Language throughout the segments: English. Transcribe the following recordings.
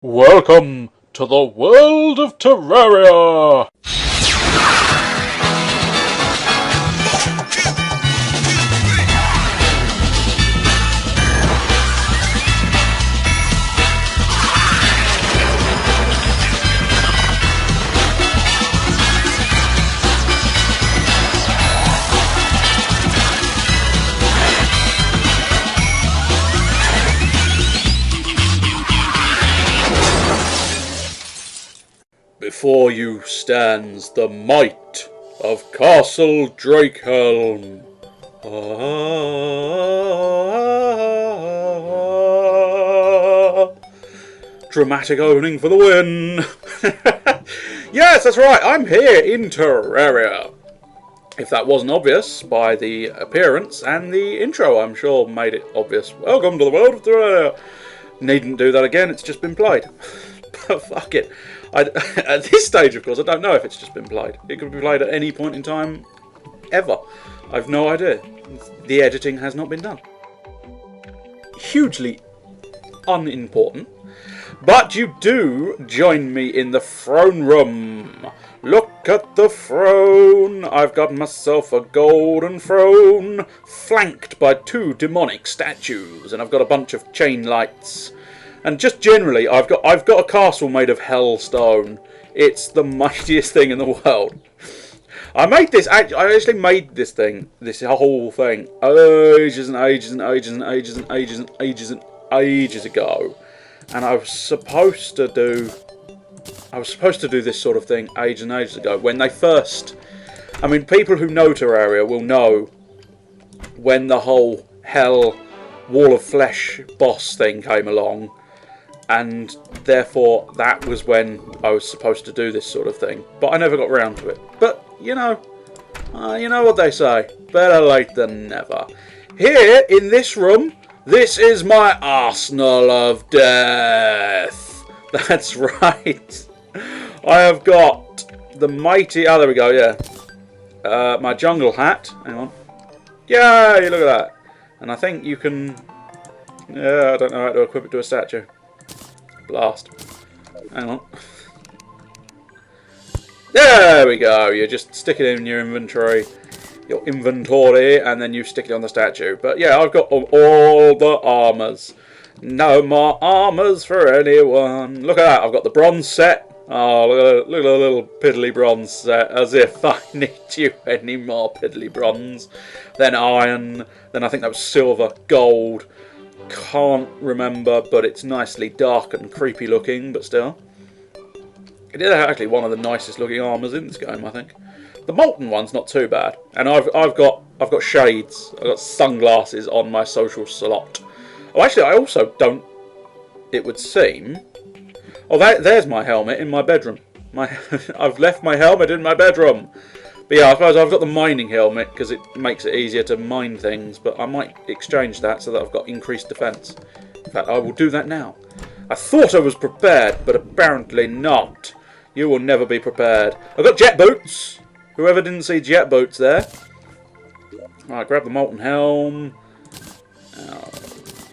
Welcome to the world of Terraria! Before you stands the might of Castle Helm. Dramatic opening for the win. Yes, that's right, I'm here in Terraria. If that wasn't obvious by the appearance and the intro, I'm sure made it obvious. Welcome to the world of Terraria. Needn't do that again, it's just been played. But fuck it. At this stage, of course, I don't know if it's just been played. It could be played at any point in time, ever. I've no idea. The editing has not been done. Hugely unimportant. But you do join me in the throne room. Look at the throne. I've got myself a golden throne, flanked by two demonic statues, and I've got a bunch of chain lights. And just generally, I've got a castle made of hell stone. It's the mightiest thing in the world. I actually made this whole thing, ages and ages and ages and ages and ages and ages and ages ago. And I was supposed to do this sort of thing ages and ages ago. When they first, I mean, people who know Terraria will know when the whole hell wall of flesh boss thing came along. And therefore that was when I was supposed to do this sort of thing, but I never got round to it. But you know what they say, better late than never. Here in this room, this is my arsenal of death. That's right. I have got the mighty, there we go, yeah, my jungle hat. Hang on, yay, look at that. And I think you can, yeah, I don't know how to equip it to a statue. Blast. Hang on. There we go. You just stick it in your inventory, and then you stick it on the statue. But yeah, I've got all the armours. No more armours for anyone. Look at that. I've got the bronze set. Oh, look at the little piddly bronze set. As if I need you any more piddly bronze. Then iron. Then I think that was silver, gold. Can't remember, but it's nicely dark and creepy looking, but still. It is actually one of the nicest looking armours in this game, I think. The molten one's not too bad. And I've got shades. I've got sunglasses on my social slot. Oh, actually, I also don't, it would seem. Oh, there's my helmet in my bedroom. I've left my helmet in my bedroom. But yeah, I suppose I've got the mining helmet because it makes it easier to mine things, but I might exchange that so that I've got increased defence. In fact, I will do that now. I thought I was prepared, but apparently not. You will never be prepared. I've got jet boots. Whoever didn't see jet boots there. Right, grab the molten helm.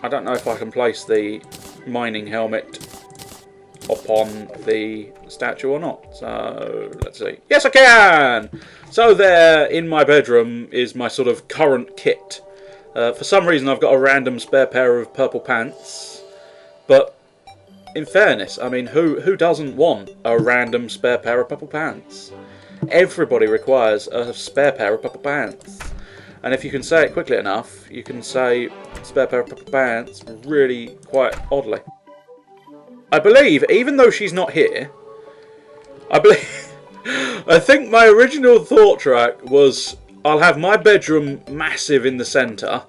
I don't know if I can place the mining helmet upon the statue or not, so let's see. Yes, I can! So there, in my bedroom, is my sort of current kit. For some reason I've got a random spare pair of purple pants, but in fairness, I mean, who doesn't want a random spare pair of purple pants? Everybody requires a spare pair of purple pants. And if you can say it quickly enough, you can say spare pair of purple pants really quite oddly. I believe, even though she's not here, I think my original thought track was I'll have my bedroom massive in the centre,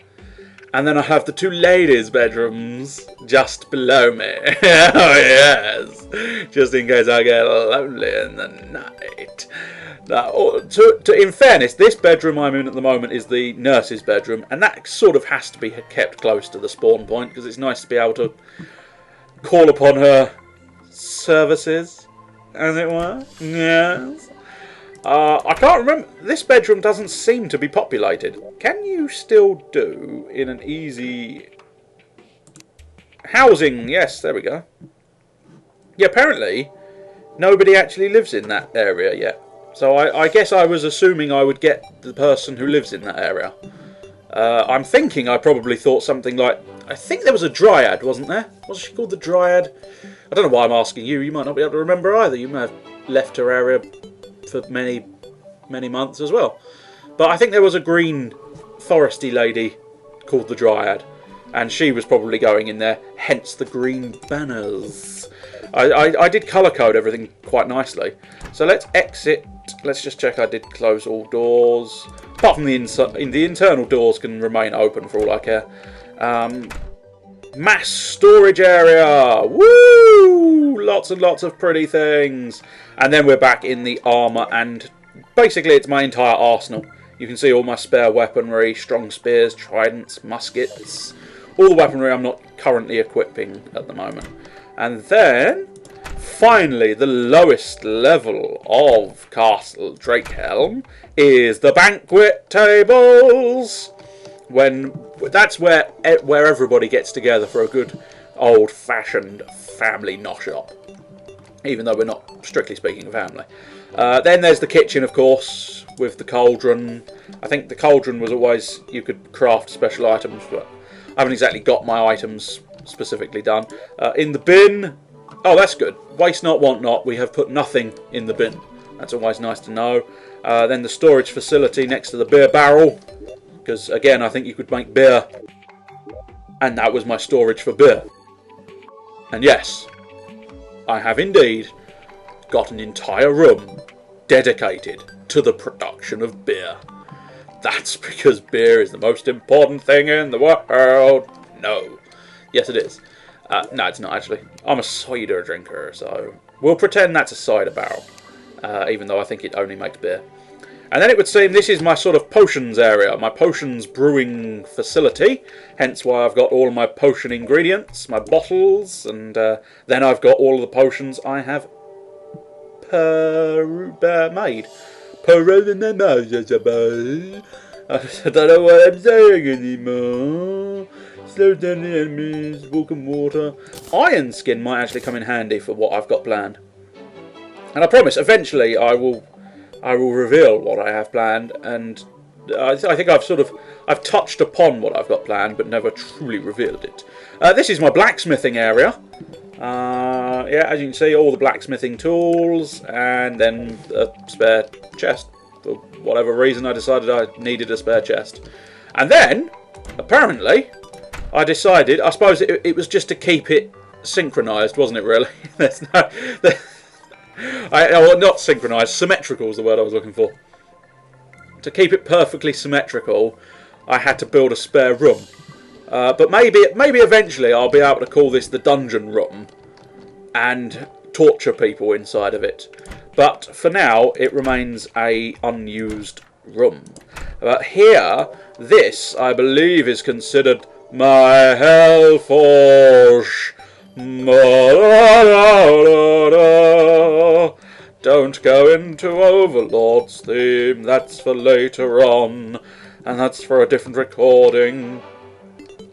and then I'll have the two ladies' bedrooms just below me. Oh yes, just in case I get lonely in the night. Now, in fairness, this bedroom I'm in at the moment is the nurse's bedroom, and that sort of has to be kept close to the spawn point because it's nice to be able to call upon her services, as it were. Yes. I can't remember. This bedroom doesn't seem to be populated. Can you still do in an easy housing? Yes, there we go. yeah, apparently nobody actually lives in that area yet. So I guess I was assuming I would get the person who lives in that area. I'm thinking I probably thought something like... I think there was a dryad, wasn't there? Was she called the dryad? I don't know why I'm asking you. You might not be able to remember either. You may have left Terraria for many, many months as well. But I think there was a green foresty lady called the dryad. And she was probably going in there. Hence the green banners. I did colour code everything quite nicely. So let's exit. Let's just check I did close all doors. Apart from the internal doors can remain open for all I care. Mass storage area. Woo! Lots and lots of pretty things. And then we're back in the armour, and basically it's my entire arsenal. You can see all my spare weaponry, strong spears, tridents, muskets. All the weaponry I'm not currently equipping at the moment. And then, finally, the lowest level of Castle Helm is the banquet tables. That's where everybody gets together for a good old-fashioned family nosh-up. Even though we're not strictly speaking a family. Then there's the kitchen, of course, with the cauldron. I think the cauldron was always, you could craft special items, but I haven't exactly got my items specifically done. In the bin, oh, that's good. Waste not, want not. We have put nothing in the bin. That's always nice to know. Then the storage facility next to the beer barrel, because again, I think you could make beer, and that was my storage for beer. And yes, I have indeed got an entire room dedicated to the production of beer. That's because beer is the most important thing in the world. No. Yes, it is. No, it's not actually. I'm a cider drinker, so we'll pretend that's a cider barrel, even though I think it only makes beer. And then it would seem this is my sort of potions area, my potions brewing facility, hence why I've got all of my potion ingredients, my bottles, and then I've got all of the potions I have made. I don't know what I'm saying anymore. Slow down the enemies, walk in water. Iron skin might actually come in handy for what I've got planned. And I promise, eventually I will reveal what I have planned, and I think I've touched upon what I've got planned, but never truly revealed it. This is my blacksmithing area. Yeah, as you can see, all the blacksmithing tools, and then a spare chest. For whatever reason, I decided I needed a spare chest. And then, apparently, I decided, I suppose it was just to keep it synchronised, wasn't it, really? Well, not synchronised, symmetrical is the word I was looking for. To keep it perfectly symmetrical, I had to build a spare room. But maybe eventually I'll be able to call this the dungeon room and torture people inside of it. But for now, it remains a unused room. But here, this, I believe, is considered my hell forge. Don't go into Overlord's theme, that's for later on, and that's for a different recording.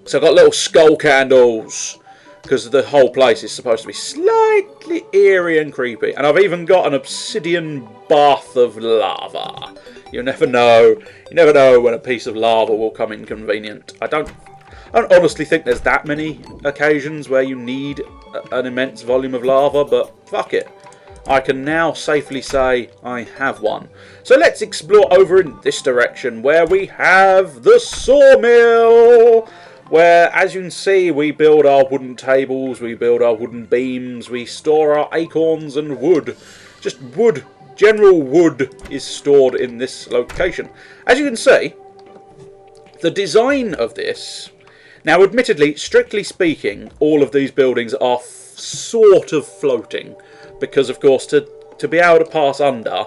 So I've got little skull candles, because the whole place is supposed to be slightly eerie and creepy. And I've even got an obsidian bath of lava. You never know. You never know when a piece of lava will come inconvenient. I don't honestly think there's that many occasions where you need an immense volume of lava, but fuck it. I can now safely say I have one. So let's explore over in this direction where we have the Sawmill, where, as you can see, we build our wooden tables, we build our wooden beams, we store our acorns and wood. Just wood, general wood is stored in this location. As you can see, the design of this... Now, admittedly, strictly speaking, all of these buildings are sort of floating. Because, of course, to be able to pass under,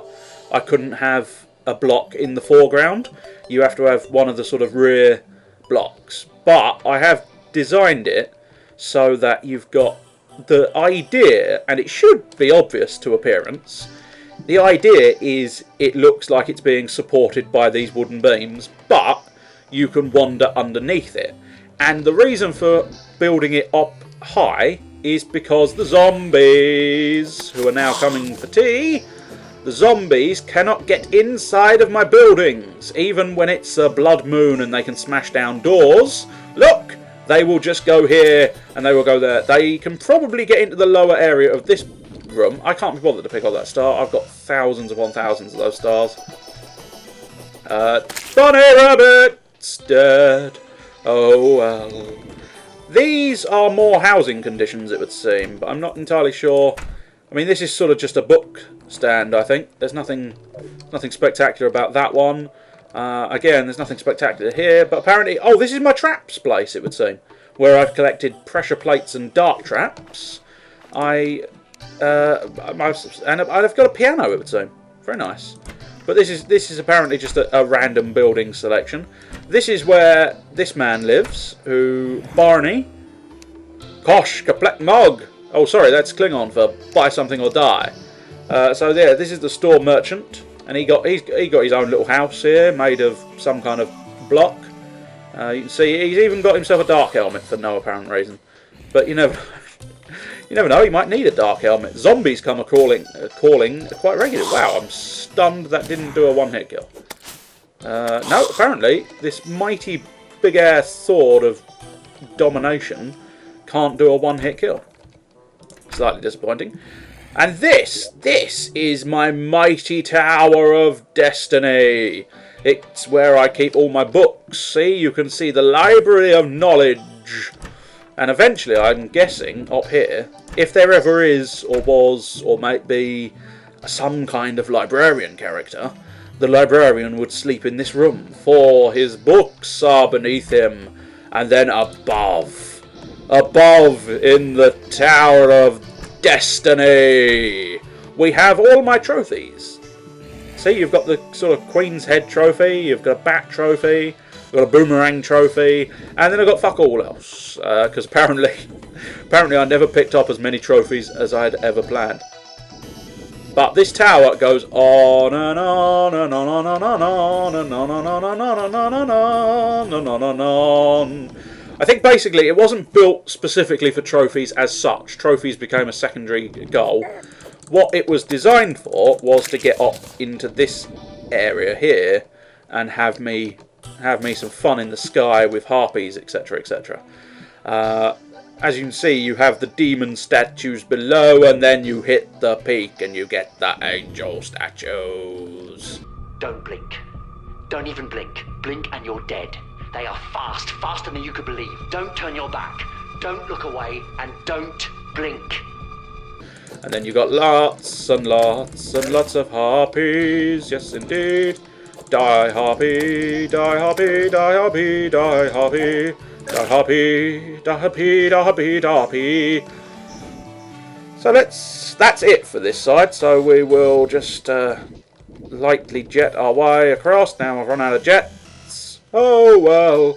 I couldn't have a block in the foreground. You have to have one of the sort of rear blocks. But I have designed it so that you've got the idea, and it should be obvious to appearance. The idea is it looks like it's being supported by these wooden beams, but you can wander underneath it. And the reason for building it up high is because the zombies, who are now coming for tea, the zombies cannot get inside of my buildings, even when it's a blood moon and they can smash down doors. Look, they will just go here and they will go there. They can probably get into the lower area of this room. I can't be bothered to pick up that star. I've got thousands upon thousands of those stars. Bunny rabbit's dead. Oh well. These are more housing conditions, it would seem, but I'm not entirely sure. I mean, this is sort of just a book stand, I think. There's nothing spectacular about that one. Again, there's nothing spectacular here, but apparently... Oh, this is my traps place, it would seem, where I've collected pressure plates and dart traps. And I've got a piano, it would seem. Very nice. But this is apparently just a random building selection. This is where this man lives, who... Barney. Kosh, Kaplek Nog. Oh, sorry, that's Klingon for buy something or die. So yeah, this is the store merchant, and he got his own little house here, made of some kind of block. You can see he's even got himself a dark helmet for no apparent reason. But you never know, he might need a dark helmet. Zombies come calling quite regularly. Wow, I'm stunned that didn't do a one-hit kill. No, apparently this mighty big-ass sword of domination can't do a one-hit kill. Slightly disappointing. And this is my mighty Tower of Destiny. It's where I keep all my books. See, you can see the Library of Knowledge. And eventually, I'm guessing, up here, if there ever is, or was, or might be, some kind of librarian character, the librarian would sleep in this room, for his books are beneath him. And then above in the Tower of Destiny, we have all my trophies. See, you've got the sort of Queen's Head trophy, you've got a Bat trophy, you've got a Boomerang trophy, and then I've got fuck all else, because apparently I never picked up as many trophies as I'd ever planned. But this tower goes on and on and on and on and on and on and on and on and on and on and on and on. I think basically it wasn't built specifically for trophies as such. Trophies became a secondary goal. What it was designed for was to get up into this area here and have me some fun in the sky with harpies, etc., etc. As you can see, you have the demon statues below, and then you hit the peak and you get the angel statues. Don't blink. Don't even blink. Blink and you're dead. They are fast, faster than you could believe. Don't turn your back. Don't look away, and don't blink. And then you got lots and lots and lots of harpies. Yes, indeed. Die harpy, die harpy, die harpy, die harpy, die harpy, die harpy, die harpy, die harpy. So that's it for this side. So we will just lightly jet our way across. Now I've run out of jet. Oh well,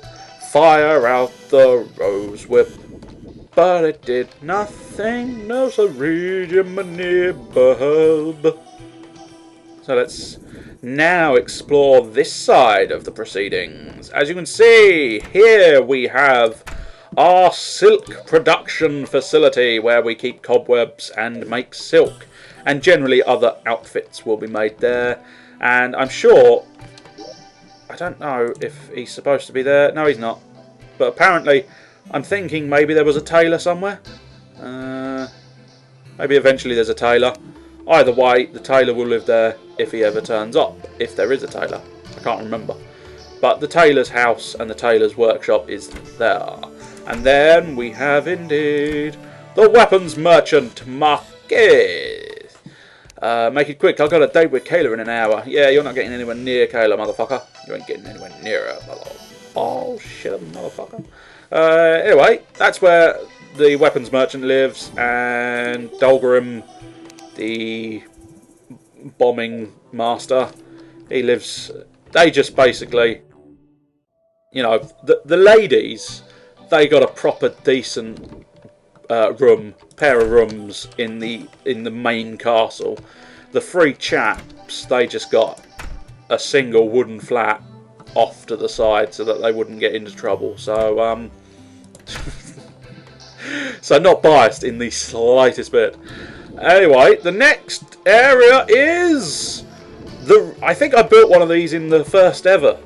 fire out the rose whip. But it did nothing, no siree, Jiminy Bob. So let's now explore this side of the proceedings. As you can see, here we have our silk production facility where we keep cobwebs and make silk. And generally other outfits will be made there. And I'm sure... I don't know if he's supposed to be there. No, he's not. But apparently, I'm thinking maybe there was a tailor somewhere. Maybe eventually there's a tailor. Either way, the tailor will live there if he ever turns up. If there is a tailor. I can't remember. But the tailor's house and the tailor's workshop is there. And then we have indeed the weapons merchant market. Make it quick, I've got a date with Kayla in an hour. Yeah, you're not getting anywhere near Kayla, motherfucker. You ain't getting anywhere near her, oh shit, motherfucker. Anyway, that's where the weapons merchant lives, and Dolgrim, the bombing master, he lives... They just basically... You know, the ladies, they got a proper decent... pair of rooms in the main castle. The three chaps, they just got a single wooden flat off to the side so that they wouldn't get into trouble. So So not biased in the slightest bit. Anyway, the next area is I think I built one of these in the first ever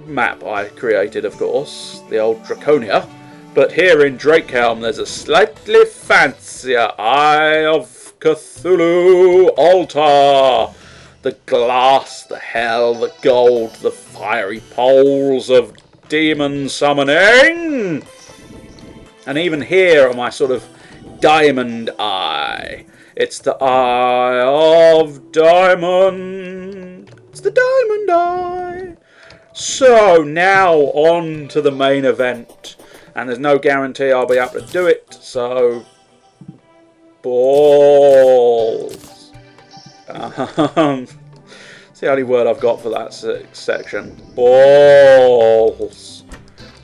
map I created, of course, the old Draconia. But here in Helm, there's a slightly fancier Eye of Cthulhu altar. The glass, the hell, the gold, the fiery poles of demon summoning. And even here on my sort of diamond eye, it's the Eye of Diamond. It's the diamond eye. So now on to the main event. And there's no guarantee I'll be able to do it, so balls. It's the only word I've got for that section. Balls.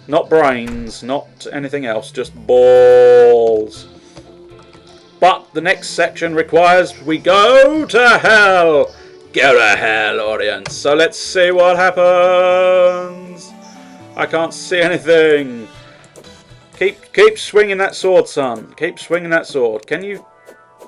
Not brains, not anything else, just balls. But the next section requires we go to hell. Go to hell, audience. So let's see what happens. I can't see anything. Keep swinging that sword, son. Keep swinging that sword. Can you?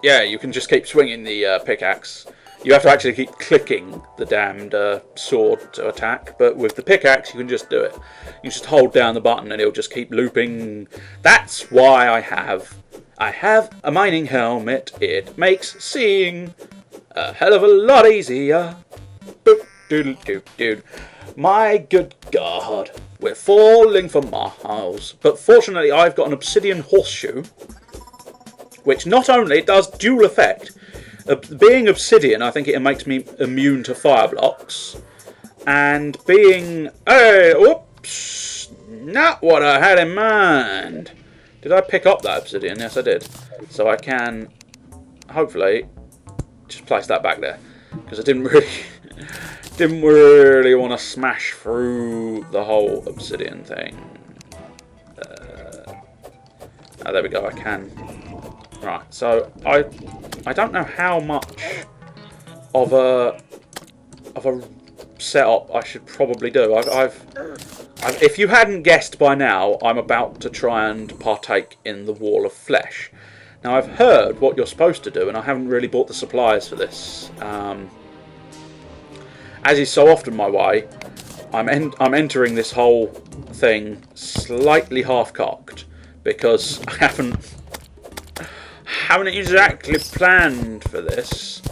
Yeah, you can just keep swinging the pickaxe. You have to actually keep clicking the damned sword to attack, but with the pickaxe you can just do it. You just hold down the button and it'll just keep looping. That's why I have a mining helmet. It makes seeing a hell of a lot easier. Boop, doodle, doop, dood. My good God, we're falling for miles. But fortunately, I've got an obsidian horseshoe, which not only does dual effect. Being obsidian, I think it makes me immune to fire blocks. And being... Hey, whoops! Not what I had in mind. Did I pick up that obsidian? Yes, I did. So I can, hopefully, just place that back there. Because I didn't really want to smash through the whole obsidian thing. Oh, there we go, I can. Right, so I don't know how much of a setup I should probably do. If you hadn't guessed by now, I'm about to try and partake in the Wall of Flesh. Now I've heard what you're supposed to do, and I haven't really bought the supplies for this. As is so often my way, I'm entering this whole thing slightly half-cocked because I haven't exactly planned for this,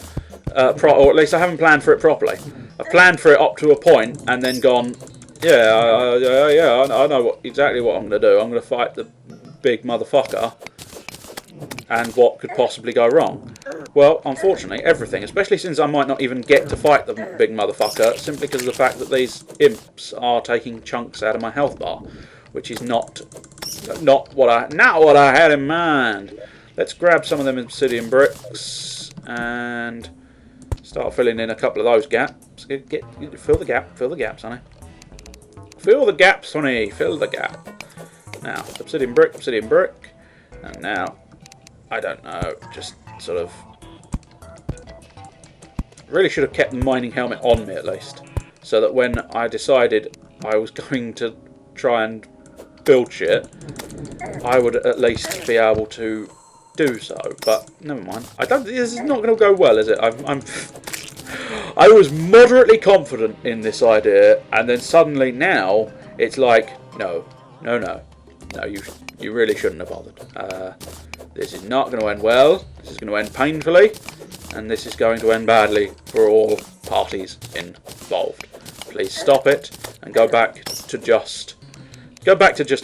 or at least I haven't planned for it properly. I've planned for it up to a point and then gone, yeah, I know exactly what I'm going to do. I'm going to fight the big motherfucker, and what could possibly go wrong? Well, unfortunately, everything, especially since I might not even get to fight the big motherfucker, simply because of the fact that these imps are taking chunks out of my health bar, which is not what I had in mind. Let's grab some of them obsidian bricks and start filling in a couple of those gaps. Fill the gaps, honey. Fill the gaps, honey. Fill the gap. Now, obsidian brick, and now, I don't know, just sort of... Really should have kept the mining helmet on me at least, so that when I decided I was going to try and build shit, I would at least be able to do so. But never mind. This is not going to go well, is it? I was moderately confident in this idea, and then suddenly now it's like, no, you really shouldn't have bothered. This is not going to end well. This is going to end painfully, and this is going to end badly for all parties involved. Please stop it and go back to just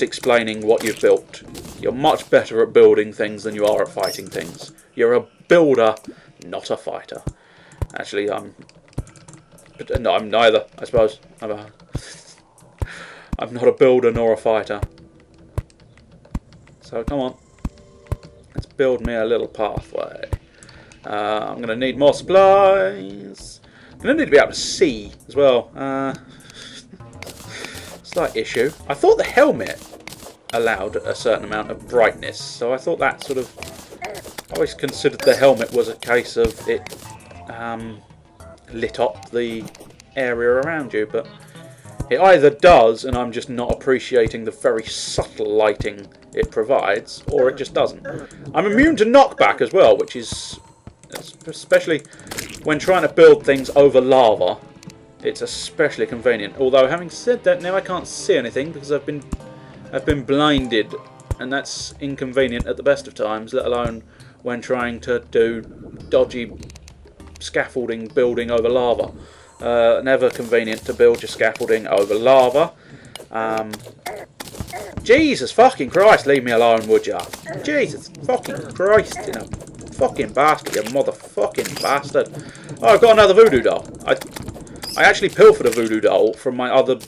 explaining what you've built. You're much better at building things than you are at fighting things. You're a builder, not a fighter. Actually, I'm neither, I suppose. I'm not a builder nor a fighter. So come on, let's build me a little pathway. I'm going to need more supplies. I'm going to need to be able to see as well. Slight issue. I thought the helmet allowed a certain amount of brightness, so I thought that sort of... I always considered the helmet was a case of it lit up the area around you, but It either does, and I'm just not appreciating the very subtle lighting it provides, or it just doesn't. I'm immune to knockback as well, which is, especially when trying to build things over lava, it's especially convenient. Although, having said that, now I can't see anything because I've been blinded, and that's inconvenient at the best of times, let alone when trying to do dodgy scaffolding building over lava. Never convenient to build your scaffolding over lava. Jesus fucking Christ, leave me alone, would ya? Jesus fucking Christ, you know, fucking bastard, you motherfucking bastard. Oh, I've got another voodoo doll. I actually pilfered a voodoo doll from my other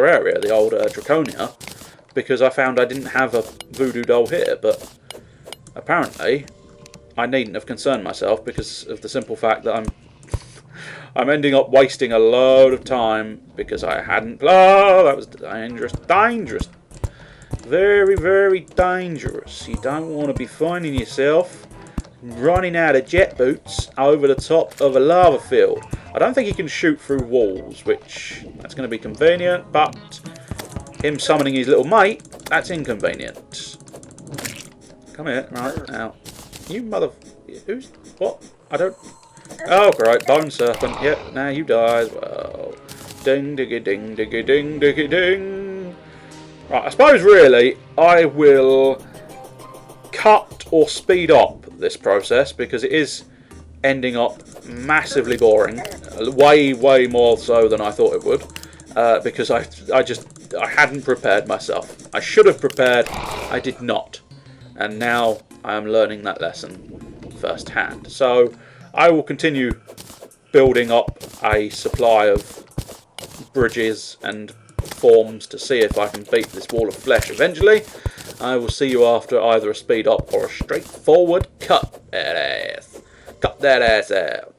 area, the old Draconia, because I found I didn't have a voodoo doll here, but apparently I needn't have concerned myself because of the simple fact that I'm ending up wasting a load of time because I hadn't... Oh, that was dangerous. Dangerous. Very, very dangerous. You don't want to be finding yourself running out of jet boots over the top of a lava field. I don't think he can shoot through walls, which that's going to be convenient, but him summoning his little mate, that's inconvenient. Come here, right, now. You mother... Who's... What? I don't... Oh, great, bone serpent. Yep, now you die as well. Ding, diggy, ding, diggy, ding, diggy, ding. Right, I suppose really I will cut or speed up this process because it is ending up massively boring. Way, way more so than I thought it would. Because I hadn't prepared myself. I should have prepared, I did not. And now I am learning that lesson firsthand. So I will continue building up a supply of bridges and forms to see if I can beat this wall of flesh eventually. I will see you after either a speed up or a straightforward cut that ass. Cut that ass out.